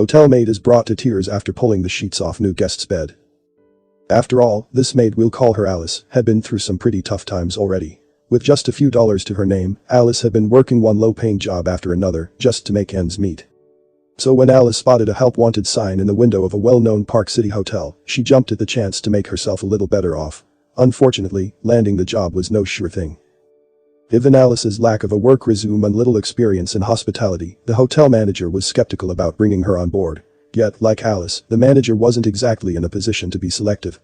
Hotel maid is brought to tears after pulling the sheets off new guest's bed. After all, this maid, we'll call her Alice, had been through some pretty tough times already. With just a few dollars to her name, Alice had been working one low-paying job after another just to make ends meet. So when Alice spotted a help-wanted sign in the window of a well-known Park City hotel, she jumped at the chance to make herself a little better off. Unfortunately, landing the job was no sure thing. Given Alice's lack of a work resume and little experience in hospitality, the hotel manager was skeptical about bringing her on board. Yet, like Alice, the manager wasn't exactly in a position to be selective.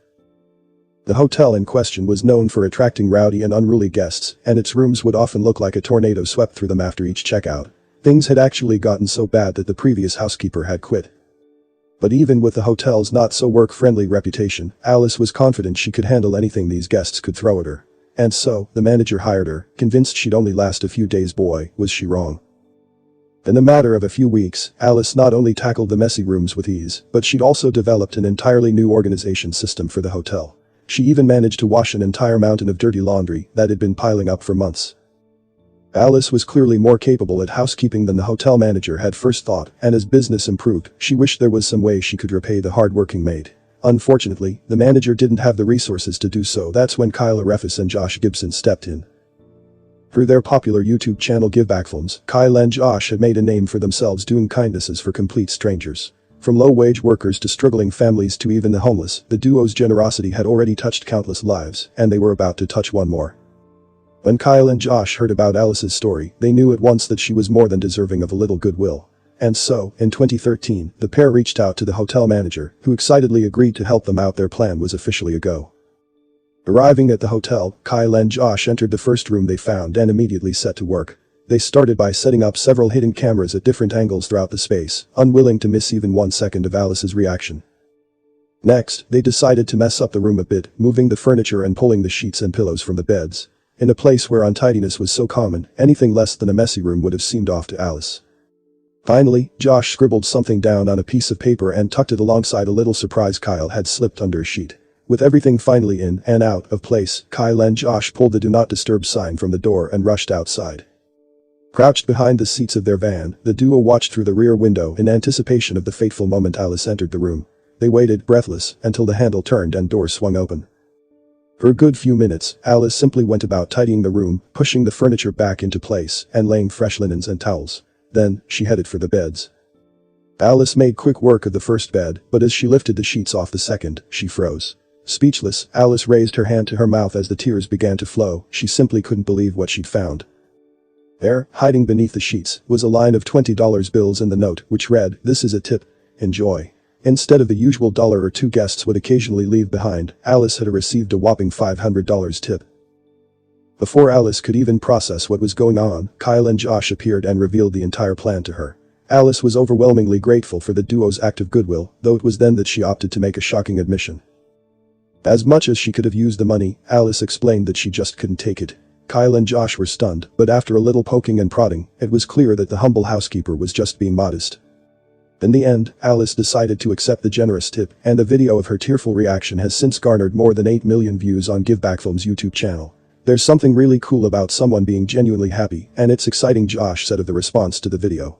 The hotel in question was known for attracting rowdy and unruly guests, and its rooms would often look like a tornado swept through them after each checkout. Things had actually gotten so bad that the previous housekeeper had quit. But even with the hotel's not-so-work-friendly reputation, Alice was confident she could handle anything these guests could throw at her. And so, the manager hired her, convinced she'd only last a few days. Boy, was she wrong. In a matter of a few weeks, Alice not only tackled the messy rooms with ease, but she'd also developed an entirely new organization system for the hotel. She even managed to wash an entire mountain of dirty laundry that had been piling up for months. Alice was clearly more capable at housekeeping than the hotel manager had first thought, and as business improved, she wished there was some way she could repay the hard-working maid. Unfortunately, the manager didn't have the resources to do so. That's when Kyle Arefis and Josh Gibson stepped in. Through their popular YouTube channel Givebackfilms, Kyle and Josh had made a name for themselves doing kindnesses for complete strangers. From low-wage workers to struggling families to even the homeless, the duo's generosity had already touched countless lives, and they were about to touch one more. When Kyle and Josh heard about Alice's story, they knew at once that she was more than deserving of a little goodwill. And so, in 2013, the pair reached out to the hotel manager, who excitedly agreed to help them out. Their plan was officially a go. Arriving at the hotel, Kyle and Josh entered the first room they found and immediately set to work. They started by setting up several hidden cameras at different angles throughout the space, unwilling to miss even 1 second of Alice's reaction. Next, they decided to mess up the room a bit, moving the furniture and pulling the sheets and pillows from the beds. In a place where untidiness was so common, anything less than a messy room would have seemed off to Alice. Finally, Josh scribbled something down on a piece of paper and tucked it alongside a little surprise Kyle had slipped under a sheet. With everything finally in and out of place, Kyle and Josh pulled the "Do Not Disturb" sign from the door and rushed outside. Crouched behind the seats of their van, the duo watched through the rear window in anticipation of the fateful moment Alice entered the room. They waited, breathless, until the handle turned and doors swung open. For a good few minutes, Alice simply went about tidying the room, pushing the furniture back into place, and laying fresh linens and towels. Then, she headed for the beds. Alice made quick work of the first bed, but as she lifted the sheets off the second, she froze. Speechless, Alice raised her hand to her mouth as the tears began to flow. She simply couldn't believe what she'd found. There, hiding beneath the sheets, was a line of $20 bills and the note, which read, "This is a tip. Enjoy." Instead of the usual $1 or $2 guests would occasionally leave behind, Alice had received a whopping $500 tip. Before Alice could even process what was going on, Kyle and Josh appeared and revealed the entire plan to her. Alice was overwhelmingly grateful for the duo's act of goodwill, though it was then that she opted to make a shocking admission. As much as she could have used the money, Alice explained that she just couldn't take it. Kyle and Josh were stunned, but after a little poking and prodding, it was clear that the humble housekeeper was just being modest. In the end, Alice decided to accept the generous tip, and the video of her tearful reaction has since garnered more than 8 million views on Givebackfilms' YouTube channel. There's something really cool about someone being genuinely happy, and it's exciting, Josh said of the response to the video.